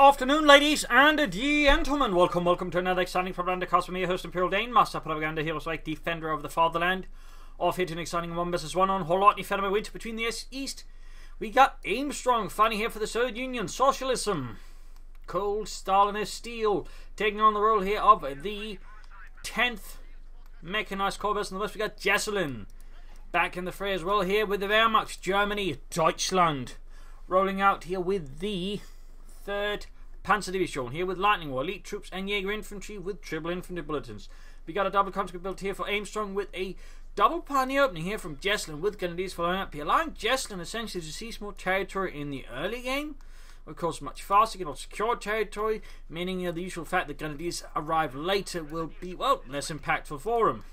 afternoon, ladies and gentlemen. Welcome to another exciting Propagandacaster with me, your host Imperial Dane, Master Propaganda Heroes like Defender of the Fatherland. Off here to an exciting 1 vs 1 on Kholodny Ferma winter between the East. We got Aimstrong fighting here for the Soviet Union, Socialism. Cold Stalinist Steel taking on the role here of the 10th Mechanized Corps in the West. We got Jesulin back in the fray as well here with the Wehrmacht, Germany, Deutschland. Rolling out here with the 3rd Panzer Division, here with Lightning War, elite troops and Jaeger infantry with triple infantry bulletins. We got a double conscript built here for Aimstrong with a double pioneer opening here from Jesulin with grenadiers following up here, allowing Jesulin essentially to seize more territory in the early game. Of course, much faster, get on secure territory, meaning the usual fact that grenadiers arrive later will be, well, less impactful for him.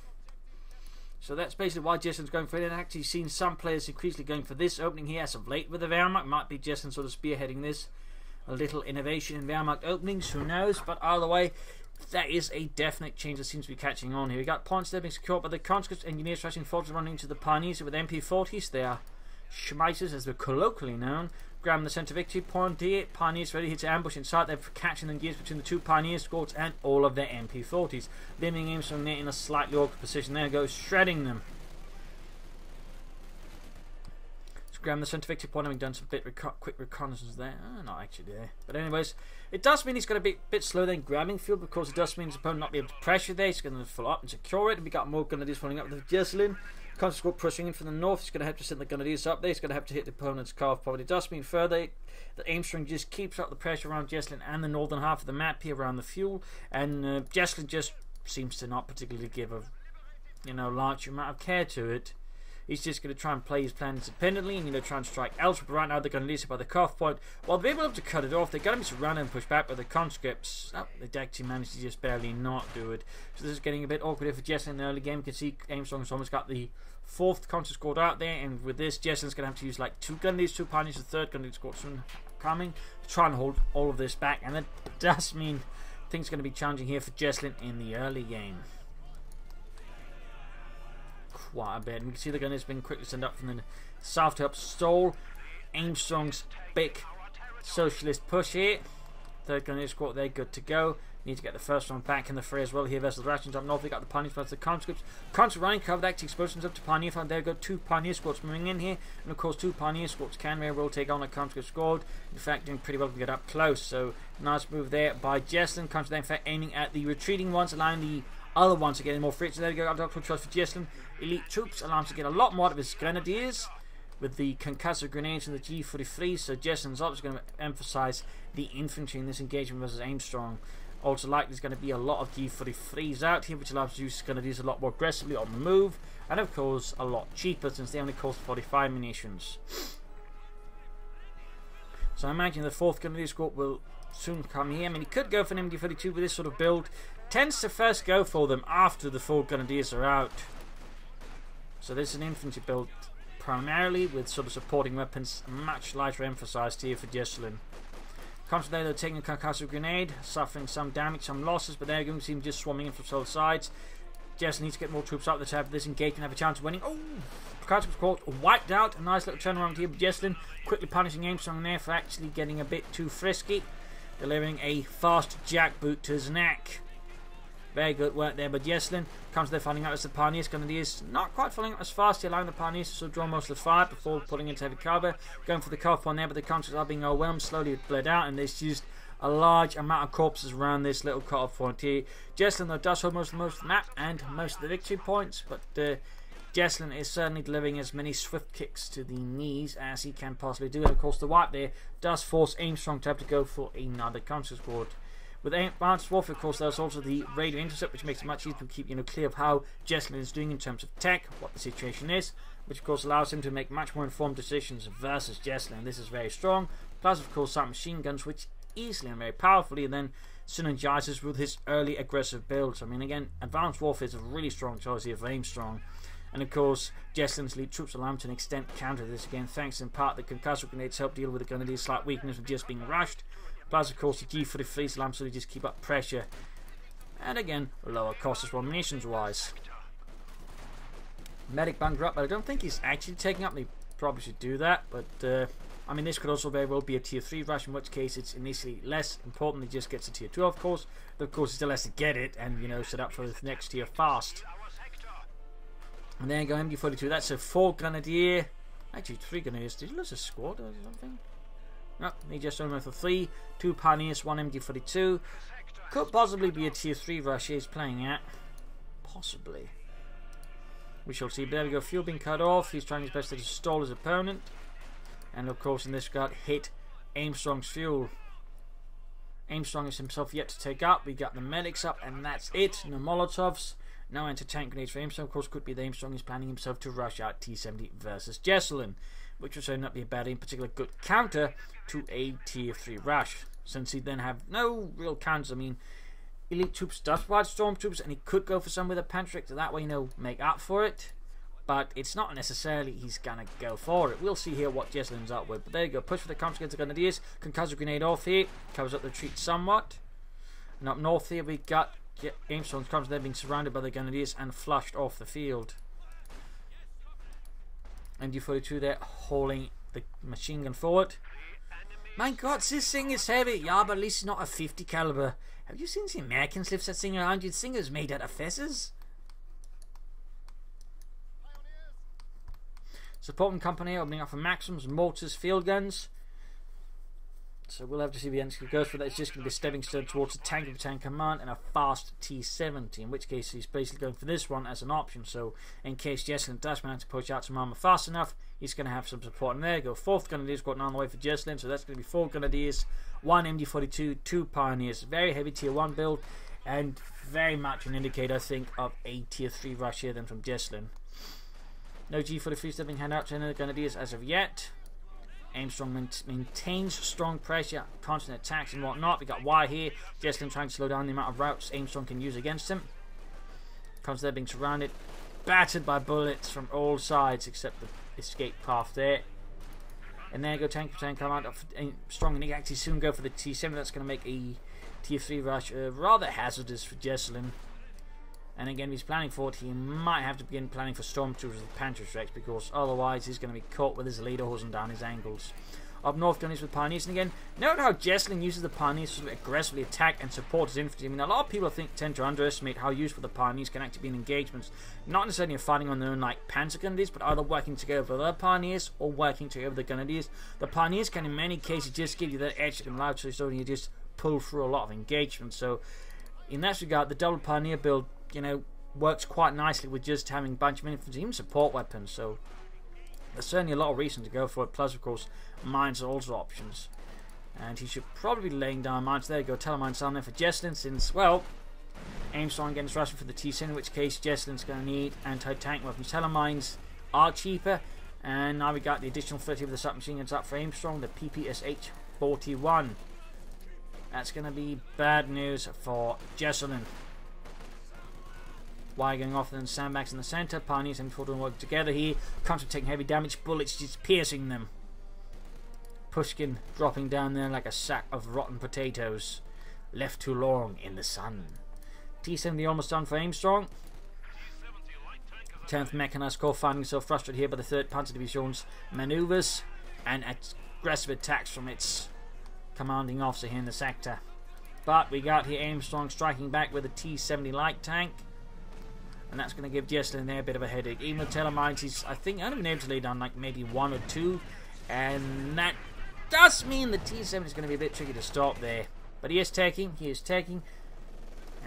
So that's basically why Jesulin's going for it. And actually seen some players increasingly going for this opening here as of late with the Wehrmacht. Might be Jesulin sort of spearheading this. A little innovation in Wehrmacht openings, who knows? But either way, that is a definite change that seems to be catching on here. We got points there being secured by the conscripts, engineers, rushing forces running into the pioneers with MP40s. They are Schmeissers, as they're colloquially known. Grabbing the centre victory point here. Pioneers ready here to ambush inside. They're catching the gears between the two pioneer squads and all of their MP40s. Leaving Aimstrong there in a slightly awkward position. There goes shredding them. Grabbing the centre victory point, having done some quick reconnaissance there. Not actually there. But anyways, it does mean he's going to be a bit slow then grabbing field, because it does mean his opponent not be able to pressure there. He's going to follow up and secure it. And we got more grenadiers following up with Jesulin. Conscript pushing in from the north. He's going to have to send the grenadiers up there. He's going to have to hit the opponent's calf. Probably does mean further that Aimstrong just keeps up the pressure around Jesulin and the northern half of the map here around the fuel. And Jesulin just seems to not particularly give a large amount of care to it. He's just going to try and play his plan independently and try and strike elsewhere. But right now they're going to lose it by the cuff point. While they're able to cut it off, they're going to be surrounded and pushed back by the conscripts. Oh, they actually managed to just barely not do it. So this is getting a bit awkward here for Jesulin in the early game. You can see Aimstrong's almost got the 4th conscript squad out there, and with this, Jesulin's going to have to use like 2 grenadiers, 2 pioneers, the 3rd grenadier squad soon coming to try and hold all of this back. And that does mean things are going to be challenging here for Jesulin in the early game. Quite a bit. And we can see the gun has been quickly sent up from the south to help stall Aimstrong's big socialist push here. 3rd grenadier squad there, good to go. Need to get the 1st one back in the fray as well here versus the rations up north. We got the pioneers versus the conscripts. Conscripts running cover, the active explosions up to pioneer front. There we go, 2 pioneer squads moving in here, and of course 2 pioneer squads can very well take on a conscript squad. In fact, doing pretty well to get up close. So nice move there by Jesulin. Conscripts there in fact aiming at the retreating ones, allowing the other ones are getting more free. So there we go, Dr. Trust for Jesulin. Elite troops allow him to get a lot more out of his grenadiers with the concussive grenades and the G43. So Jesulin's obviously going to emphasize the infantry in this engagement versus Aimstrong. Also likely there's going to be a lot of G43s out here, which allows him to use grenadiers a lot more aggressively on the move, and of course a lot cheaper since they only cost 45 munitions. So I imagine the 4th grenadier squad will soon come here. I mean, he could go for an MD32 with this sort of build. Tends to first go for them after the 4 grenadiers are out. So this is an infantry build primarily, with sort of supporting weapons much lighter emphasized here for Jesulin. Comes there, they're taking a concussive grenade, suffering some damage, some losses, but they're going to seem just swarming in from both sides. Jesulin needs to get more troops up the top of this engagement, have a chance of winning. Oh! Conscript squad wiped out. A nice little turnaround here, but Jesulin quickly punishing Aimstrong there for actually getting a bit too frisky, delivering a fast jackboot to his neck. Very good work there, but Jesulin comes there finding out as the pioneers. Grenadiers not quite following up as fast, allowing the pioneers to sort of draw most of the fire before pulling into heavy cover. Going for the cuff one there, but the conscripts are being overwhelmed, slowly bled out, and there's just a large amount of corpses around this little cut-off point here. Jesulin though does hold most of the map and most of the victory points, but Jesulin is certainly delivering as many swift kicks to the knees as he can possibly do. And of course the wipe there does force Aimstrong to have to go for another conscript squad. With advanced warfare, of course, there's also the radio intercept, which makes it much easier to keep clear of how Jesulin is doing in terms of tech, what the situation is, which of course allows him to make much more informed decisions versus Jesulin. This is very strong. Plus, of course, some machine guns, which easily and very powerfully then synergizes with his early aggressive builds. I mean, again, advanced warfare is a really strong choice here for Aimstrong. And of course, Jesulin's elite troops allow him to an extent counter this again, thanks in part that concussive grenades help deal with the grenadiers' slight weakness of just being rushed. Plus, of course, the G43s allow him to just keep up pressure. And again, lower cost as well, munitions wise. Medic bunker up, but I don't think he's actually taking up. They probably should do that, but I mean, this could also very well be a tier 3 rush, in which case it's initially less important. He just gets a tier 2, of course. But of course, he still has to get it and, you know, set up for the next tier fast. And there you go, MD42. That's a 4 Grenadier. Actually, 3 Grenadiers. Did he lose a squad or something? No, he just only went for 3. 2 Pioneers, 1 MD42. Could possibly be a tier 3 rush he's playing at. Possibly. We shall see. But there we go. Fuel being cut off. He's trying his best to stall his opponent. And of course, in this regard, hit Aimstrong's fuel. Aimstrong is himself yet to take up. We got the medics up, and that's it. No Molotovs. No anti-tank grenades for Aimstrong. Of course, could be that Aimstrong is planning himself to rush out T-70 versus Jesulin, which would certainly not be a bad, in particular, good counter to a tier 3 rush, since he'd then have no real counters. I mean, elite troops does provide stormtroopers, and he could go for some with a Pantrick to that way, you know, make up for it. But it's not necessarily he's going to go for it. We'll see here what Jesulin's up with. But there you go. Push for the counters against the Grenadiers. Concuss a grenade off here. Covers up the retreat somewhat. And up north here we got Aimstrong's counters there being surrounded by the Grenadiers and flushed off the field. MD42 there hauling the machine gun forward. My God, this thing is heavy. Yeah, but at least it's not a 50 caliber. Have you seen the Americans lift that thing around? You'd think it was made out of fezzes. Supporting company opening up for Maxims, mortars, field guns. So we'll have to see the end goes for that. It's just going to be a stepping stone towards a tank of tank command and a fast T-70. In which case he's basically going for this one as an option. So in case Jesulin does manage to push out some armor fast enough, he's going to have some support in there. Go 4th Grenadiers got on the way for Jesulin. So that's going to be 4 Grenadiers, 1 MD42, 2 Pioneers. Very heavy tier 1 build. And very much an indicator, I think, of a tier 3 rush here then from Jesulin. No G43 stepping hand out to any of the Grenadiers as of yet. Aimstrong maintains strong pressure, constant attacks and whatnot. We got Y here. Jesulin trying to slow down the amount of routes Aimstrong can use against him. Constantly being surrounded, battered by bullets from all sides except the escape path there. And there you go, tank command up for Aimstrong, and he actually soon go for the T-70. That's going to make a tier 3 rush rather hazardous for Jesulin. And again, if he's planning for it, he might have to begin planning for stormtroopers with Pantrick, because otherwise he's going to be caught with his leader hosing down his angles. Up north, Grenadiers with Pioneers, and again, note how Jesulin uses the Pioneers to sort of aggressively attack and support his infantry. I mean, a lot of people tend to underestimate how useful the Pioneers can actually be in engagements, not necessarily fighting on their own like Panzer Grenadiers, but either working together with other Pioneers or working together with the Grenadiers. The Pioneers can, in many cases, just give you that edge that can allow you so you just pull through a lot of engagements. So, in that regard, the double Pioneer build, you know, works quite nicely with just having a bunch of infantry, even support weapons. So there's certainly a lot of reason to go for it. Plus, of course, mines are also options. And he should probably be laying down mines. There you go, telemines down there for Jesulin, since, well, Aimstrong against rushing for the T-70, in which case Jesulin's going to need anti-tank weapons. Telemines are cheaper, and now we got the additional 30 of the submachine guns up for Aimstrong, the PPSH-41. That's going to be bad news for Jesulin. Y going off, then sandbags in the center. Pioneers and Fordham work together here. Constantly taking heavy damage. Bullets just piercing them. Pushkin dropping down there like a sack of rotten potatoes. Left too long in the sun. T-70 almost done for Aimstrong. 10th Mechanized Corps finding himself frustrated here by the 3rd Panzer Division's maneuvers and aggressive attacks from its commanding officer here in the sector. But we got here Aimstrong striking back with a T-70 light tank. And that's going to give Jesulin there a bit of a headache. Even with telemines, he's, I think, only been able to lay down like maybe 1 or 2. And that does mean the T-70 is going to be a bit tricky to stop there. But he is taking.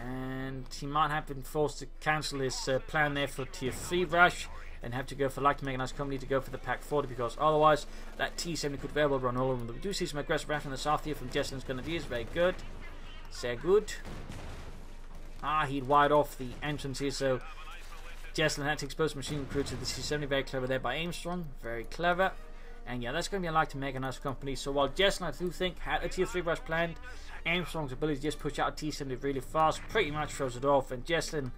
And he might have been forced to cancel his plan there for tier 3 rush. And have to go for light mechanized company to go for the Pack 40. Because otherwise, that T-70 could very well run all over them. We do see some aggressive action in the south here from Jesulin's Grenadiers. Very good. Sehr good. He'd wide off the entrance here, so Jesulin had to expose machine crew to the T-70. Very clever there by Aimstrong. Very clever. And yeah, that's going to be a light to mechanized company. So while Jesulin, I do think, had a tier 3 rush planned, Aimstrong's ability to just push out a T-70 really fast pretty much throws it off. And Jesulin,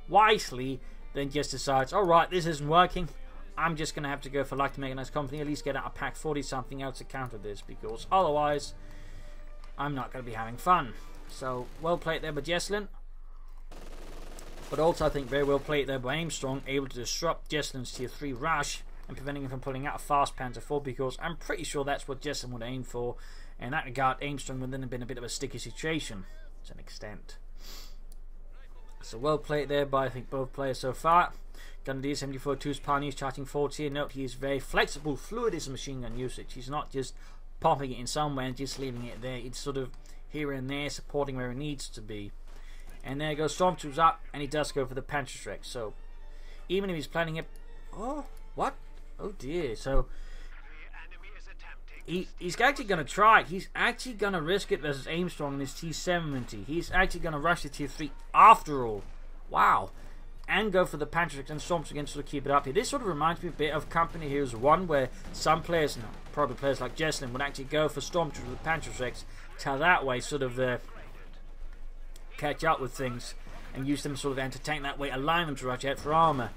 wisely, then just decides, alright, this isn't working. I'm just going to have to go for light to mechanized company, at least get out a Pack 40, something else to counter this, because otherwise, I'm not going to be having fun. So, well played there by Jesulin. But also, I think, very well played there by Aimstrong, able to disrupt Jesulin's tier 3 rush and preventing him from pulling out a fast Panzer IV, because I'm pretty sure that's what Jesulin would aim for. In that regard, Aimstrong would then have been a bit of a sticky situation to an extent. So well played there by I think both players so far. Grenadier 74-2's Pioneers charging forwards here. Note he is very flexible, fluid as a machine gun usage. He's not just popping it in somewhere and just leaving it there. It's sort of here and there, supporting where it needs to be. And there goes Stormtroopers up, and he does go for the Panzerschreck. So even if he's planning it, oh what? Oh dear. So he's actually going to try it. He's actually going to risk it versus Aimstrong in his T-70. He's actually going to rush the Tier 3 after all. Wow. And go for the Panzerschreck and Stormtroopers again to sort of keep it up here. This sort of reminds me a bit of Company Heroes 1, where some players, probably players like Jesulin, would actually go for Stormtroopers with Panzerschrecks to that way sort of catch up with things and use them sort of entertain that way, allowing them to rush out for armour.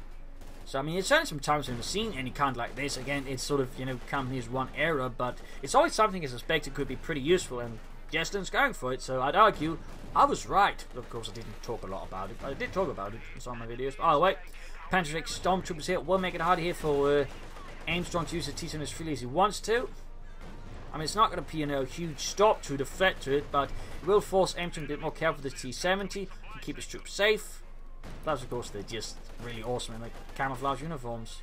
So I mean, it's certainly some times we've seen any kind like this. Again, it's sort of, Company's one era, but it's always something I suspect it could be pretty useful, and Jesulin's going for it, so I'd argue I was right. Of course, I didn't talk a lot about it, but I did talk about it in some of my videos. By the way, Panzerschreck Stormtroopers here will make it hard here for Aimstrong to use the T-70 as freely as he wants to. I mean, it's not going to be a huge stop to the threat to it, but it will force Aimstrong a bit more careful with the T-70 to keep his troops safe. Plus, of course, they're just really awesome in like camouflage uniforms.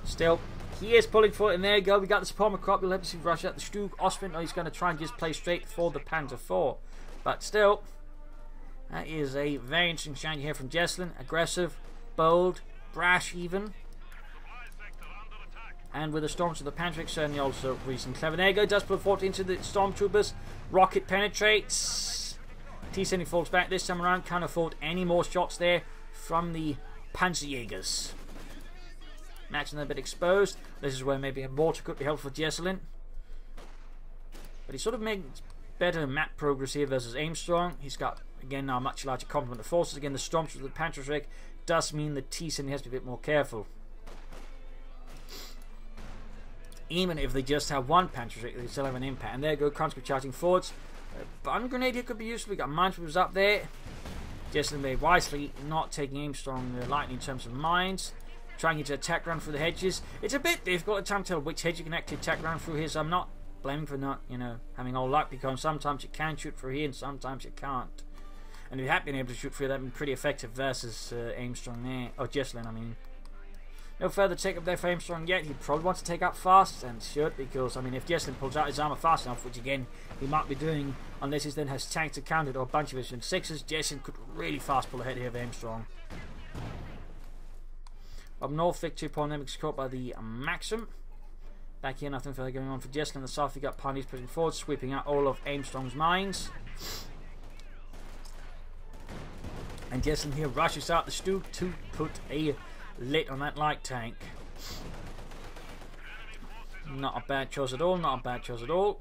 Still, he is pulling for it, and there you go. We got the support crop. We'll have to see rush out the Stug. Osman, he's going to try and just play straight for the Panzer IV. But still, that is a very interesting strategy here from Jesulin. Aggressive, bold, brash even. And with the Stormtroopers of the Panzerschreck, certainly also recently clever. There you go, does pull forward into the Stormtroopers. Rocket penetrates. T-70 falls back this time around. Can't afford any more shots there from the Panzerjägers. Matching them a bit exposed. This is where maybe a mortar could be helpful for Jesulin. But he sort of makes better map progress here versus Aimstrong. He's got, again, now a much larger complement of forces. Again, the Stormtroopers of the Panzerschreck does mean the T-70 has to be a bit more careful. Even if they just have one Panzerschreck, they still have an impact. And there you go, conscript charging forwards. Bun grenade here could be useful. We got minesweepers up there. Jesulin very wisely not taking Aimstrong lightly in terms of mines. Trying to attack run through the hedges. It's a bit difficult at times to tell which hedge you can actually attack run through here, so I'm not blaming for not, having all luck, because sometimes you can shoot through here and sometimes you can't. And if you have been able to shoot through, that would be pretty effective versus Aimstrong there. Oh, Jesulin, I mean. No further take up there for Aimstrong yet. He probably wants to take up fast, and should, because, I mean, if Jesulin pulls out his armour fast enough, which again he might be doing, unless he then has tanks to counter it or a bunch of his 6s, Jesulin could really fast pull ahead here of Aimstrong. Up north, victory upon them is caught by the Maxim. Back here, nothing further going on for Jesulin. In the south, we got Pioneers pushing forward, sweeping out all of Aimstrong's mines. And Jesulin here rushes out the Stug to put a lid on that light tank. Not a bad choice at all, not a bad choice at all,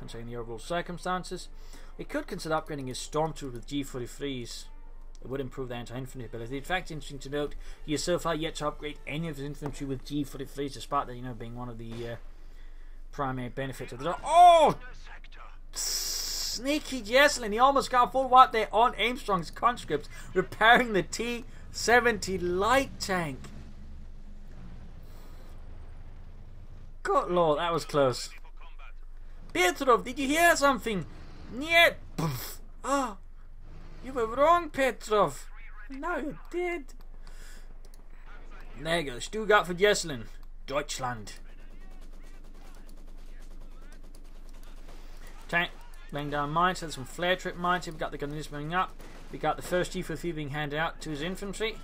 considering the overall circumstances. We could consider upgrading his Stormtrooper with G43s. It would improve their anti-infantry ability. In fact, interesting to note, he has so far yet to upgrade any of his infantry with G43s, despite that, being one of the primary benefits of the... Oh! Sneaky Jesulin. He almost got full wipe there on Aimstrong's conscripts, repairing the T-70 light tank. Good lord, that was close. Petrov, did you hear something? Niet. Ah. You were wrong, Petrov. No, you did. There you go. Stuttgart for Jesulin. Deutschland. Tank laying down mines. There's some flare trip mines. We've got the gunners moving up. We got the first G43 being handed out to his infantry.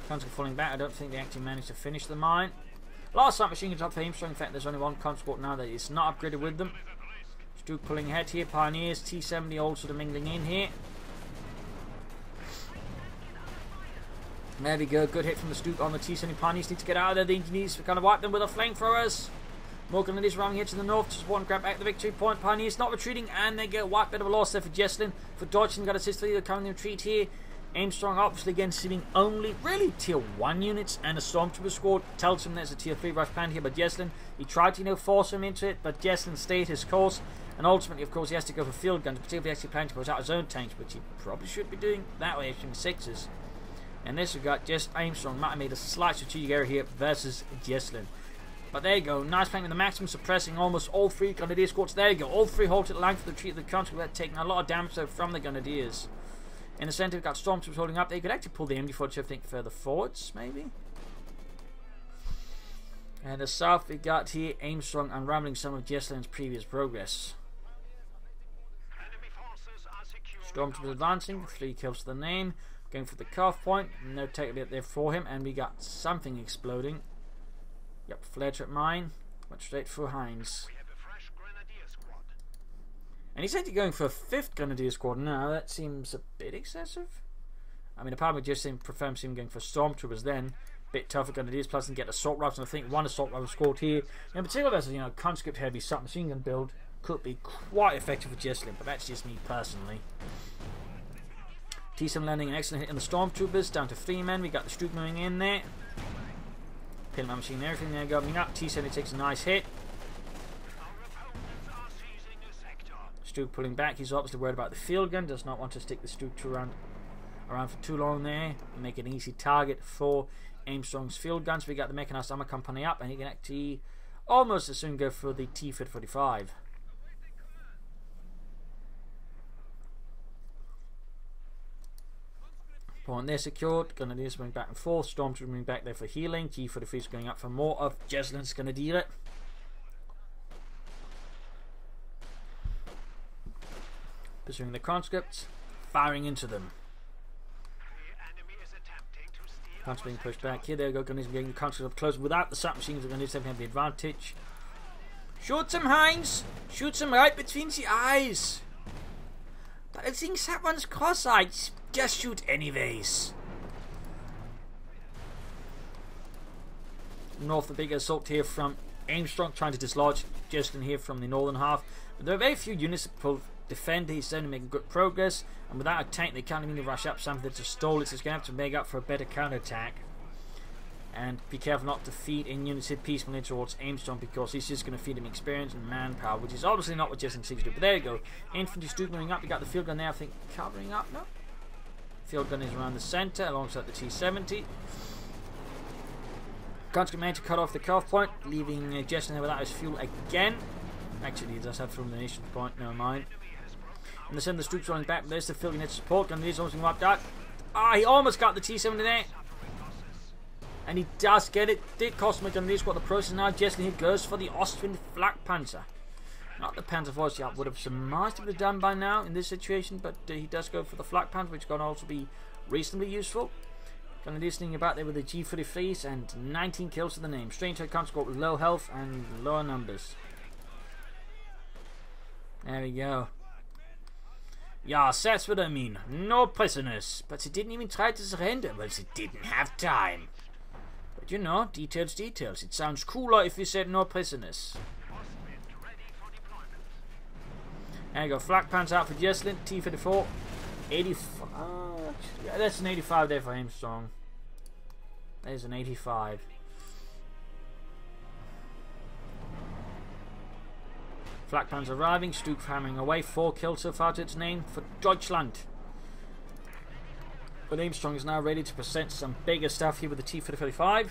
Conscript falling back. I don't think they actually managed to finish the mine. Last night machine guns up for Aimstrong. In fact, there's only one conscript now that is not upgraded with them. Stug pulling ahead here. Pioneers, T-70 all sort of mingling in here. There we go. Good hit from the Stug on the T-70. Pioneers need to get out of there. The engineers kind of wipe them with the flamethrowers. More grenadiers running here to the north. Just one grab back the victory point. Pioneers not retreating, and they get wiped. Bit of a loss there for Jesulin. For Deutschland, got assist leader coming in retreat here. Aimstrong obviously again sitting only really tier 1 units, and a Stormtrooper squad tells him there's a tier 3 rush planned here by Jesulin. He tried to force him into it, but Jesulin stayed his course, and ultimately of course he has to go for field guns, particularly if he actually plans to put out his own tanks, which he probably should be doing that way, issuing 6s. And this we got just Aimstrong. Might have made a slight strategic error here versus Jesulin. But there you go. Nice playing with the maximum, suppressing almost all three Grenadier squads. There you go. All three halted the line for the retreat of the conscript, taking a lot of damage though from the Grenadiers. In the centre, we've got Stormtroopers holding up. They could actually pull the MD-42, I think, further forwards, maybe. And the south, we got here Aimstrong unraveling some of Jesulin's previous progress. Stormtroopers advancing, 3 kills to the name. Going for the cuff point. No take a bit there for him. And we got something exploding. Yep, flare trap mine. Went straight for Heinz. And he's actually going for a 5th Grenadier squad now. That seems a bit excessive. I mean, apart from just him going for Stormtroopers then. Bit tougher Grenadiers, plus and get assault rifles. And I think one assault rifle squad here, in particular versus, you know, conscript heavy submachine gun build, could be quite effective for Jesulin, but that's just me personally. T7 landing an excellent hit in the Stormtroopers, down to 3 men. We got the Stroop moving in there. Pillman machine, everything there going up. T7 takes a nice hit. Stroop pulling back. He's obviously worried about the field gun. Does not want to stick the Stroop around for too long there. Make an easy target for Aimstrong's field guns. We got the mechanized armor company up, and he can actually almost as soon go for the T-45. Point there secured. Grenadiers moving back and forth. Stormtroopers moving back there for healing. T-43 is going up for more of Jesulin's Grenadier. Pursuing the conscripts, firing into them. Conscripts being pushed back here. There we go. Grenadiers getting the conscripts up close. Without the submachines, the Grenadiers have the advantage. Shoot him, Heinz! Shoot him right between the eyes! But I think that one's cross-eyed. Just shoot anyways. North, the big assault here from Aimstrong, trying to dislodge Jesulin here from the northern half. But there are very few units that pull defend. He's certainly making good progress, and without a tank they can't even rush up something that's a stall. It's going to have to make up for a better counterattack. And be careful not to feed in units hit piecemeally towards Aimstrong, because he's just going to feed him experience and manpower, which is obviously not what Jesulin seeks to do. But there you go. Infantry Stroop moving up. You got the field gun there, I think, covering up. No, field gun is around the centre alongside the T-70. Conscript man to cut off the cuff point, leaving Jesulin there without his fuel again. Actually, he does have fuel munition point. Never mind. In the centre, the Stroop's rolling back. There's the field unit support. Grenadiers almost wiped out. He almost got the T-70 there. And he does get it. Did cost him a Grenadier squad. The process now. Jesulin here goes for the Austrian Flak Panzer. Not the Panzer Force. I would have surmised it would have done by now in this situation, but he does go for the Flak Panzer, which can also be reasonably useful. Grenadiers sneaking about there with the G-33s and 19 kills to the name. Strange head conscript with low health and lower numbers. There we go. Yeah, that's what I mean. No prisoners. But they didn't even try to surrender. Well, they didn't have time. But you know, details, details. It sounds cooler if we said no prisoners. There you go. Flak pants out for Jesulin. T-34. 85. Yeah, that's an 85 there for Aimstrong. There's an 85. Flak pans arriving. Stroop hammering away. 4 kills so far to its name for Deutschland. But Aimstrong is now ready to present some bigger stuff here with the T-35.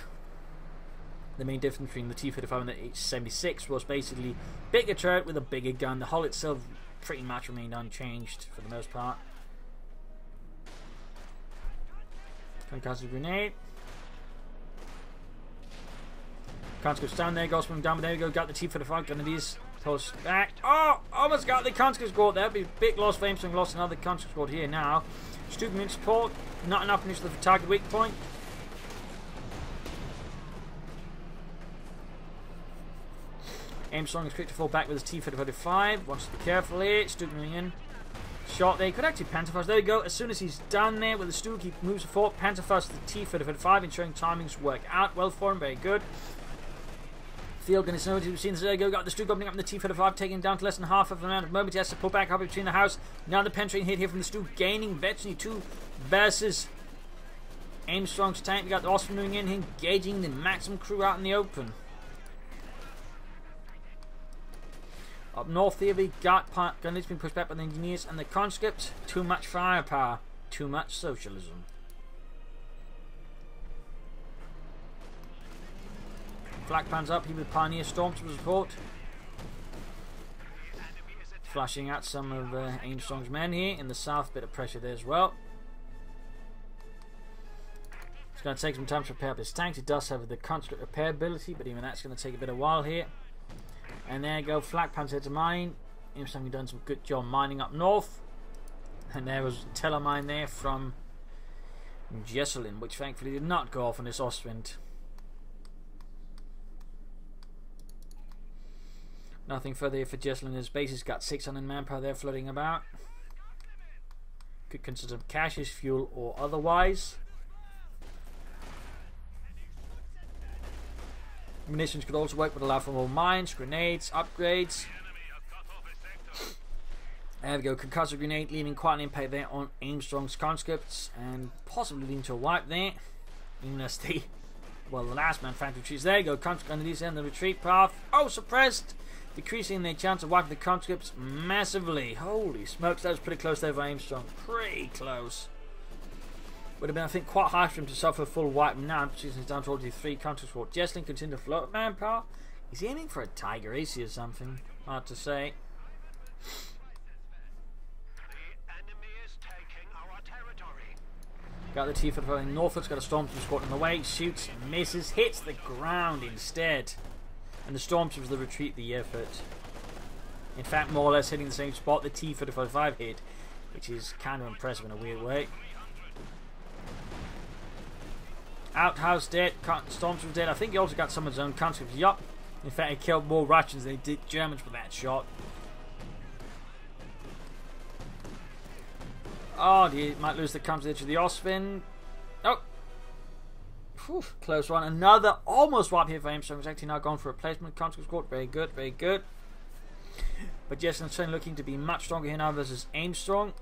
The main difference between the T-35 and the H-76 was basically bigger turret with a bigger gun. The hull itself pretty much remained unchanged for the most part. Concussive grenade. Conscripts down there, goes from down, but there we go. Got the T-35 Grenadiers pushed back. Oh, almost got the conscript squad there. Be a big loss for Aimstrong. Lost another conscript squad here now. Student in support. Not enough initially for target weak point. Aimstrong is quick to fall back with his T-35. Wants to be careful here. Student moving in. Shot there. He could actually Panzerfaust. There we go. As soon as he's done there with the Stu, he moves forward. Panzerfaust to the T-35, ensuring timings work out well for him. Very good. Field gun is nowhere to be seen. There you go. Got the Stu opening up in the T-35, taking down to less than half of the amount of moment. He has to pull back up between the house. Now the penetrating hit here from the Stu, gaining virtually 2 versus Aimstrong's tank. We got the Austrian moving in, engaging the maximum crew out in the open. Up north here we got Grenadiers being pushed back by the engineers and the conscripts. Too much firepower. Too much socialism. Flak pans up here with Pioneer Storms for support. Flashing out some of Aimstrong's men here in the south. Bit of pressure there as well. It's going to take some time to repair up his tanks. It does have the constant repair ability, but even that's going to take a bit of while here. And there you go, Flak pans head to mine. Aimstrong done some good job mining up north. And there was a telemine there from Jesulin, which thankfully did not go off on this Ostwind. Nothing further here for Jesulin. His base has got 600 manpower there floating about. Could consist of caches, fuel, or otherwise. Munitions could also work, but allow for more mines, grenades, upgrades. There we go, concussive grenade, leaving quite an impact there on Aimstrong's conscripts, and possibly leading to a wipe there. Even as the last man factory retreats. There you go, conscript grenadiers in the retreat path. Oh, suppressed! Decreasing their chance of wiping the conscripts massively. Holy smokes, that was pretty close there for Aimstrong. Pretty close. Would have been, I think, quite hard for him to suffer a full wipe now, since he's down to already 3 conscripts for Jesulin. Continue to float manpower. He's aiming for a Tiger AC or something. Hard to say. Got the T-foot falling northwards, got a Stormtrooper squad on the way, shoots, misses, hits the ground instead. And the Stormtroopers retreat the effort. In fact, more or less hitting the same spot the T-45 hit, which is kind of impressive in a weird way. Outhouse dead, Stormtrooper dead. I think he also got some of his own conscripts. Yup. In fact, he killed more Russians than he did Germans with that shot. Oh, he might lose the comes edge of the Ostwind. Oh. Whew, close one. Another almost wipe here for Aimstrong. He's actually now gone for a replacement conscript squad. Very good, very good. But Jesulin's certainly looking to be much stronger here now versus Aimstrong.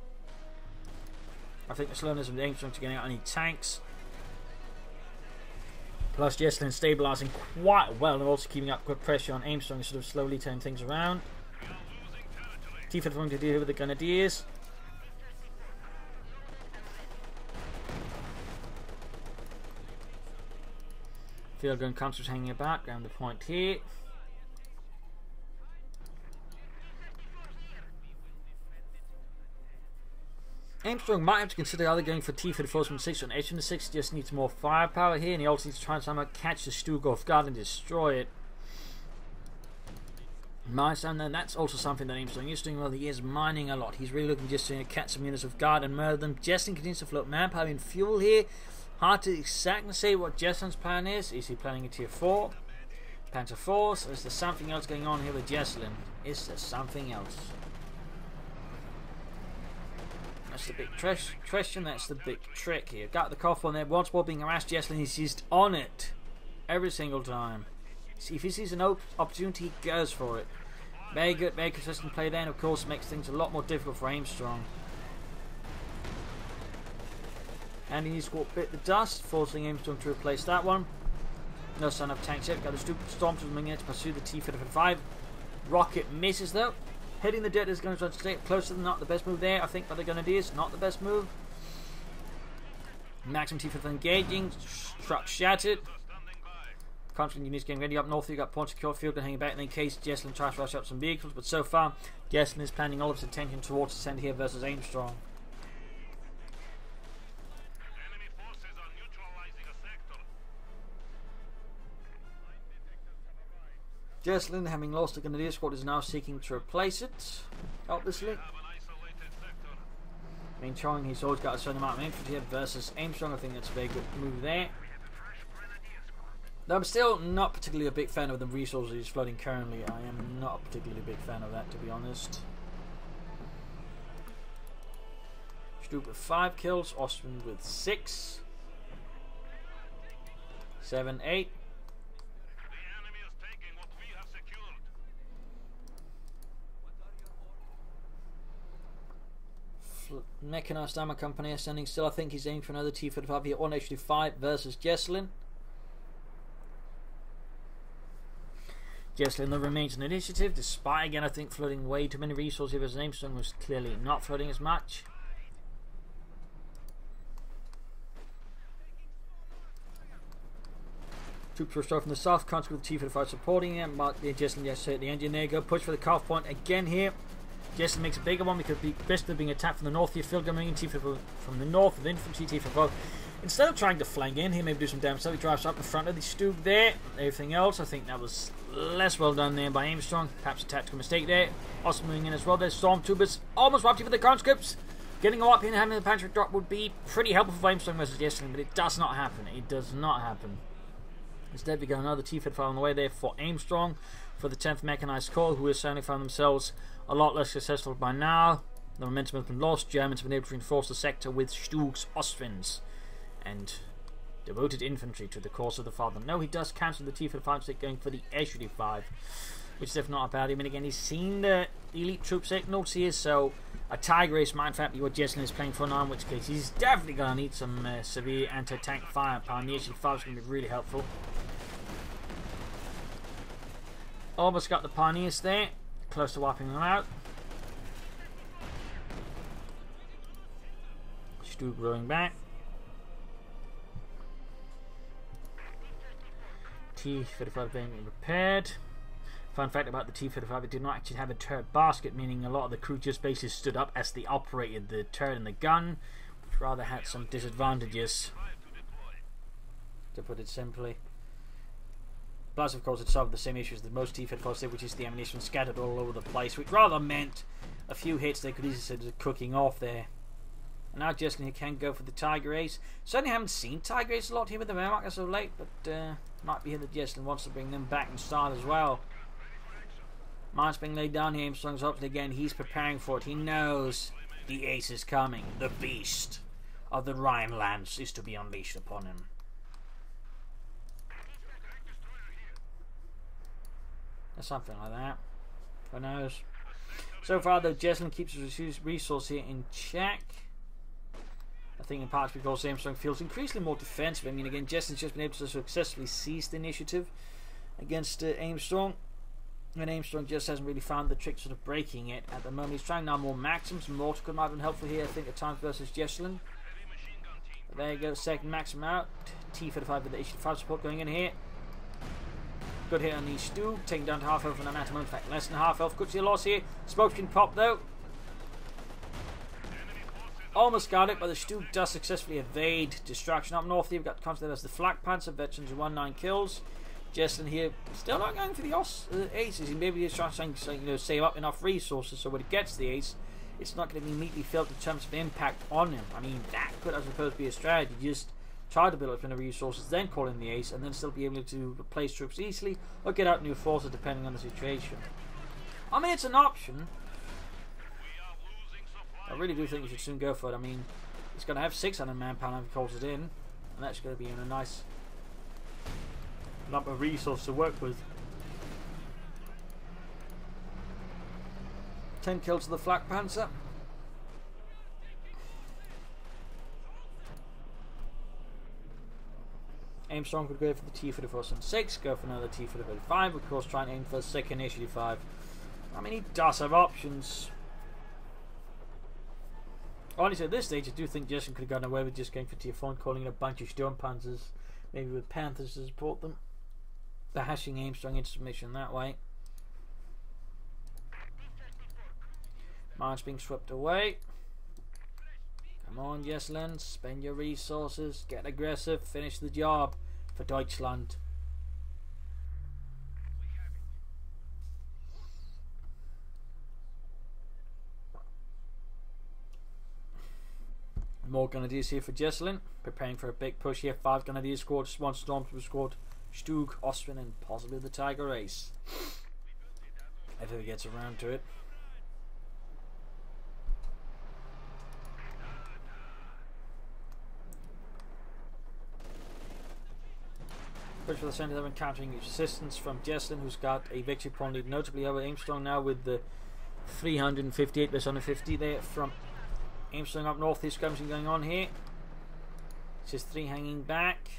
I think the slowness of Aimstrong to getting out any tanks. Plus Jesulin stabilising quite well and also keeping up good pressure on Aimstrong and sort of slowly turning things around. T-foot going to deal with the Grenadiers. Field gun conscripts hanging about around the point here. Aimstrong might have to consider either going for T-34 from 6 on edge from the 6. Just needs more firepower here, and he also needs to try and somehow catch the Stuttgart Guard and destroy it. Milestone, then that's also something that Aimstrong is doing well. He is mining a lot. He's really looking just to catch some units of guard and murder them. Jesulin continues to float manpower and fuel here. Hard to exactly say what Jesulin's plan is. Is he planning a tier 4? Panzer Force? Or is there something else going on here with Jesulin? Is there something else? That's the big question. That's the big trick here. Got the cough on there. Once more being harassed, Jesulin is just on it. Every single time. See, if he sees an opportunity, he goes for it. Very good, very consistent play there. And of course makes things a lot more difficult for Aimstrong. And he squad bit the dust, forcing Aimstrong to replace that one. No sign of tanks yet. Got the stupid Stormtroopers moving in to pursue the T-55. Rocket misses though. Hitting the dead is going to stay closer than not the best move there. I think by the Grenadiers, not the best move. Maximum T-55 engaging. Truck shattered. Constant units getting ready up north. You got point secure field and hanging back in case Jesulin tries to rush up some vehicles. But so far, Jesulin is planning all of his attention towards the centre here versus Aimstrong. Jesulin, having lost the Grenadier squad, is now seeking to replace it, obviously. Meantime, he's always got a certain amount of infantry here versus Aimstrong. I think that's a very good move there. Though I'm still not particularly a big fan of the resources he's floating currently. I am not a particularly big fan of that, to be honest. Stuart with 5 kills, Ostwind with 6. 7, 8. Mechanized Armor Company are standing still. I think he's aiming for another T-45 here on HD5 versus Jesulin. Jesulin though remains in initiative, despite again I think floating way too many resources here as Aimstrong was clearly not floating as much. Troops restored from the south, constantly with the Chief of the Fight supporting him. Mark the Jesulin just hit the engine. There you go. Push for the calf point again here. Jesulin makes a bigger one because basically being attacked from the north here. Phil coming in, Chief from the north with infantry, Chief of instead of trying to flank in here, maybe do some damage. So he drives up in front of the Stug there. Everything else, I think that was less well done there by Aimstrong. Perhaps a tactical mistake there. Also moving in as well. There's Stormtroopers almost wiped with the conscripts. Getting a up here and having the pantry drop would be pretty helpful for Aimstrong versus Jesulin, but it does not happen. It does not happen. Instead, we got another T-Fed file on the way there for Aimstrong for the 10th Mechanized Corps, who have certainly found themselves a lot less successful by now. The momentum has been lost. Germans have been able to reinforce the sector with Stug's Austrians and devoted infantry to the cause of the father. No, he does cancel the T-Fed 5 stick, going for the SUD 5, which is definitely not a bad idea. I mean, again, he's seen the elite troop signals here, so a Tiger Ace might in fact be what Jesulin is playing for now, in which case he's definitely going to need some severe anti-tank firepower, and the SUD 5 is going to be really helpful. Almost got the Pioneers there, close to wiping them out. Stug rowing back. T-35 being repaired. Fun fact about the T-35, it did not actually have a turret basket, meaning a lot of the crew just basically stood up as they operated the turret and the gun, which rather had some disadvantages, to put it simply. Plus, of course, it solved the same issues that most T-35s did, which is the ammunition scattered all over the place, which rather meant a few hits they could easily say cooking off there. And now Jesulin can go for the Tiger Ace. Certainly haven't seen Tiger Ace a lot here with the Wehrmacht as of late, but might be here that Jesulin wants to bring them back in style as well. Mine's being laid down here. Aimstrong's hopefully again. He's preparing for it. He knows the ace is coming. The beast of the Rhinelands is to be unleashed upon him. Or something like that. Who knows? So far, though, Jesulin keeps his resource here in check. I think in part because Aimstrong feels increasingly more defensive. I mean, again, Jesulin's just been able to successfully seize the initiative against Aimstrong. And Aimstrong just hasn't really found the trick sort of breaking it at the moment. He's trying now more Maxims. Mortar could might have been helpful here, I think, at times versus Jesulin. But there you go, second Maxim out. T-35 with the H5 support going in here. Good hit on the Stug, taking down to half health and an atom. In fact, less than half health. Could see a loss here. Smoke can pop though. Almost got it, but the Stug does successfully evade destruction. Up north here, we've got considered as the Flak Panzer, veterans who won 9 kills. Jesulin here still not going for the aces. He maybe is trying to save up enough resources so when he gets the ace, it's not going to be immediately felt in terms of impact on him. I mean, that could, I suppose, be a strategy. Just try to build up enough resources, then call in the ace, and then still be able to replace troops easily or get out new forces depending on the situation. I mean, it's an option. I really do think you should soon go for it. I mean, he's going to have 600 manpower if he calls it in, and that's going to be in a nice lump of resource to work with. 10 kills to the Flak Panzer. Aimstrong could go for the T-34 and 6, go for another T-34 5, of course try and aim for the second Initiative 5. I mean, he does have options. Honestly, at this stage, I do think Jesulin could have gotten away with just going for Tier 4 and calling in a bunch of Sturmpanzers, maybe with Panthers to support them. Hashing Aimstrong into submission that way. Mine's being swept away. Come on, Jesulin, spend your resources, get aggressive, finish the job for Deutschland. More Grenadiers here for Jesulin, preparing for a big push here. 5 Grenadier squads, 1 Stormtrooper squad, Stug, Austrian, and possibly the Tiger Ace. If he gets around to it. Push for the centre, they're encountering resistance from Jesulin, who's got a victory point lead notably over Aimstrong now with the 358 versus 150 there from Aimstrong up north. There's skirmishing going on here. It's just 3 hanging back.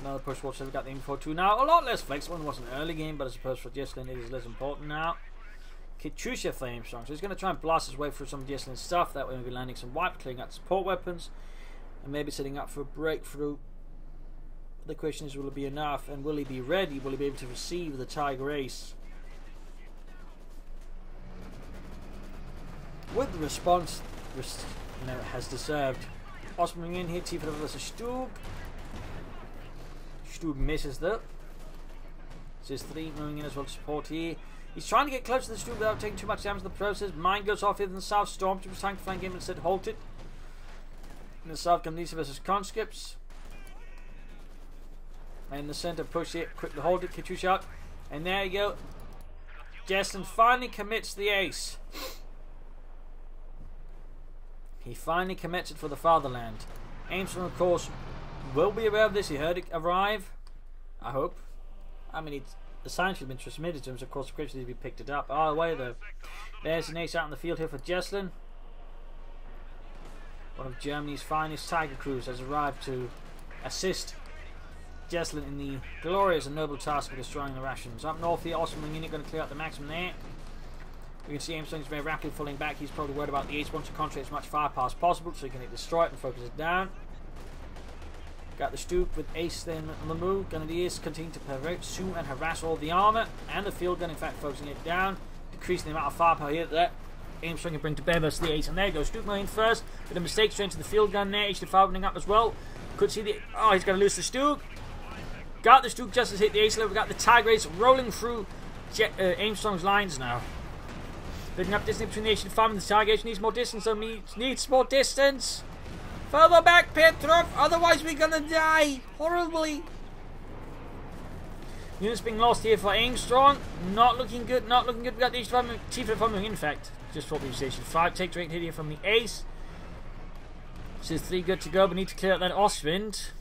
Another push watch, so we've got the M42 now. A lot less flexible than it was in the early game, but I suppose for Jesulin it is less important now. Katyusha for Aimstrong, so he's going to try and blast his way through some of Jesulin's stuff. That way we'll be landing some wipe, clearing out support weapons, and maybe setting up for a breakthrough The question is, will it be enough, and will he be ready? Will he be able to receive the Tiger Ace with the response it has deserved? Osman in here, T4 versus Stug. Stug misses though. Says 3 moving in as well to support here. He's trying to get close to the Stug without taking too much damage in the process. Mine goes off here in the south. Stormtroopers trying to flank him instead halted. In the south, Gandisa versus conscripts. And in the center, push it, quickly hold it, Katyusha out. And there you go. Jesulin finally commits the ace. He finally commits it for the fatherland. Aimstrong, of course, will be aware of this. He heard it arrive. I hope. I mean, the sign should have been transmitted to him, so of course, quickly he picked it up. Either way, though, there's an ace out in the field here for Jesulin. One of Germany's finest Tiger crews has arrived to assist Jesulin in the glorious and noble task of destroying the rations. Up north here, Osman unit going to clear out the maximum there. We can see Aimstrong's very rapidly falling back. He's probably worried about the ace, wants to concentrate as much firepower as possible so he can destroy it and focus it down. Got the Stug with ace then on the move. Grenadiers continue to pursue and harass all the armour and the field gun, in fact focusing it down, decreasing the amount of firepower here that Aimstrong can bring to bear versus the ace. And there goes Stug in first with a mistake straight into the field gun there. H5 opening up as well. Could see the... Oh, he's going to lose the Stug. Got the Stug just as hit the ace level. We got the Tiger Ace rolling through Aimstrong's lines now. Building up distance between the H5 and the Tiger Ace. Needs more distance, so needs more distance. Further back, Petrov, otherwise we're gonna die horribly. Units being lost here for Aimstrong. Not looking good, not looking good. We got the H5 T5 in fact. Just what we say, H5. Take direct hit here from the ace. Says 3 good to go, but need to clear out that Ostwind.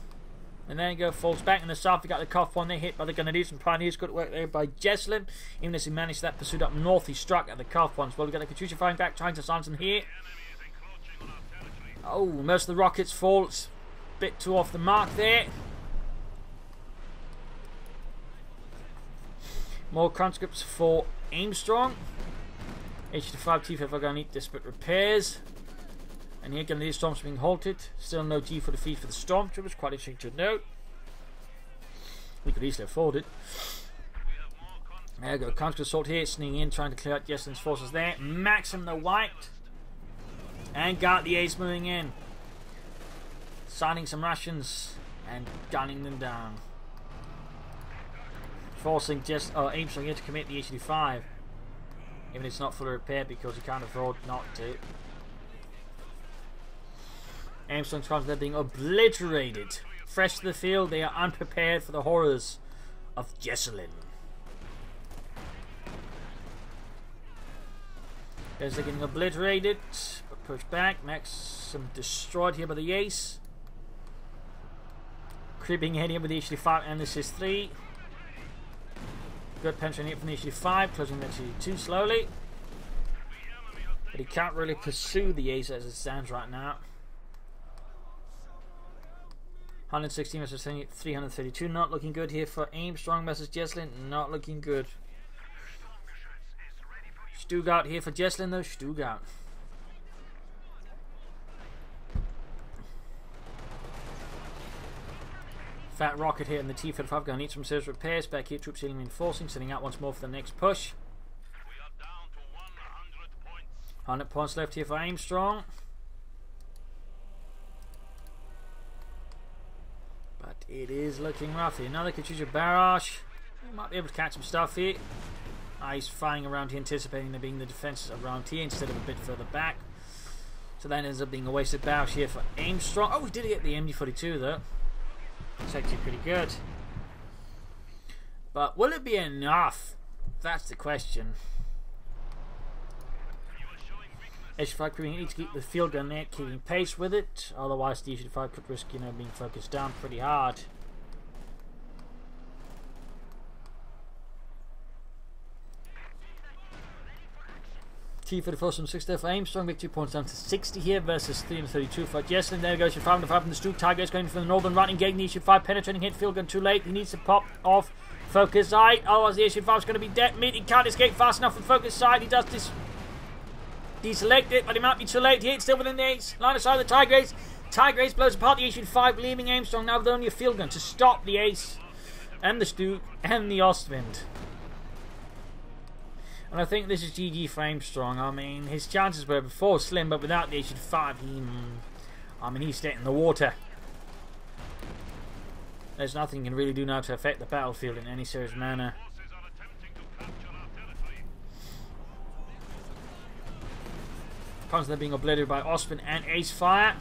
And there you go, falls back in the south. We got the Koth one there, hit by the Grenadiers and Pioneers. Good work there by Jesulin. Even as he managed that pursuit up north, he struck at the Koth ones. Well, we got the Katyusha firing back, trying to silence him here. Oh, most of the rockets fall. It's a bit too off the mark there. More conscripts for Aimstrong. H5 T5 are going to need desperate repairs. And here, Grenadier Storms being halted. Still no G for defeat for the Stormtroopers. Quite interesting to note. We could easily afford it. There we go. Conscript assault here. Sneaking in, trying to clear out Jesulin's forces there. Maxim the White. And got the ace moving in. Signing some rations. And gunning them down. Forcing Aimstrong here to commit the H5. Even if it's not fully repaired because he can't afford not to. Aimstrong's conscripts are being obliterated. Fresh to the field, they are unprepared for the horrors of Jesulin. As they're getting obliterated, but pushed back. Maxim destroyed here by the ace. Creeping ahead here with the H5 and this is 3. Good penetrating here from the H5, closing the H2 slowly. But he can't really pursue the ace as it stands right now. 116 versus 332, not looking good here for Aimstrong versus Jesulin, not looking good. Stug out here for Jesulin though, Stug out. Fat rocket here in the T-55 going to need some serious repairs. Back here, troops healing reinforcing, setting out once more for the next push. 100 points left here for Aimstrong. But it is looking rough here. Another Katyusha barrage. We might be able to catch some stuff here. He's firing around here, anticipating there being the defences around here instead of a bit further back. So that ends up being a wasted barrage here for Aimstrong. Oh, we did get the MD-42 though. It's actually pretty good. But will it be enough? That's the question. H5 crew need to keep the field gun there, keeping pace with it. Otherwise, the H5 could risk, being focused down pretty hard. T-44 from 60 for Aimstrong, big 2 points down to 60 here versus 332 for Jesulin. There goes your 5 from the Stug. Tiger is going for the northern run, engaging the H5, penetrating hit field gun too late. He needs to pop off focus side. Otherwise, the H5 is going to be dead mid. He can't escape fast enough from focus side. He does this. Deselect it, but he might be too late. He hits still within the ace. Line of sight of the Tiger Ace. Tiger blows apart the Issue 5, leaving Aimstrong now with only a field gun to stop the Ace and the Stu and the Ostwind. And I think this is GG for Aimstrong. I mean, his chances were before slim, but without the Issue 5, he's dead in the water. There's nothing he can really do now to affect the battlefield in any serious manner. Constantly being obliterated by Ostwind and Ace fire.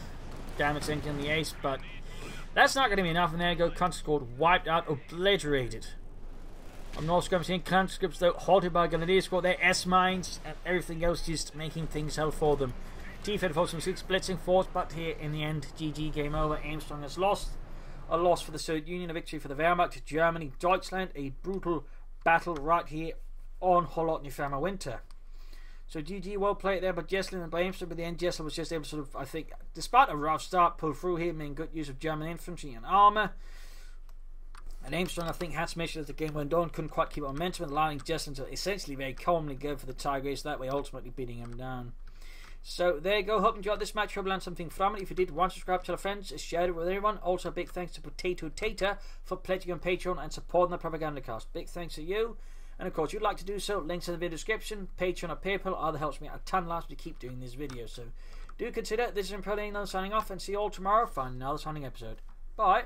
Damage taken on the Ace, but that's not going to be enough. And there you go, Conscript wiped out, obliterated. On North Skirmish team, Conscripts though halted by Grenadier Squad, their S-mines and everything else just making things hell for them. T-Fed force from 6 blitzing force, but here in the end, GG, game over. Aimstrong has lost. A loss for the Soviet Union, a victory for the Wehrmacht, Germany, Deutschland, a brutal battle right here on Kholodny Ferma winter. So GG, well played there by Jesulin and by Aimstrong, but the end Jesulin was just able to sort of, I think, despite a rough start, pull through here, making good use of German infantry and armour. And Aimstrong, I think, had some issues as the game went on, couldn't quite keep momentum, and allowing Jesulin to essentially very calmly go for the Tiger Ace, that way ultimately beating him down. So there you go, hope you enjoyed this match, hope you learned something from it. If you did, one, subscribe, tell your friends, share it with everyone. Also a big thanks to Potato Tater for pledging on Patreon and supporting the Propagandacast. Big thanks to you. And of course, if you'd like to do so, links in the video description. Patreon or PayPal either helps me out a ton last to keep doing these videos. So do consider. This is Imperial signing off, and see you all tomorrow for another signing episode. Bye.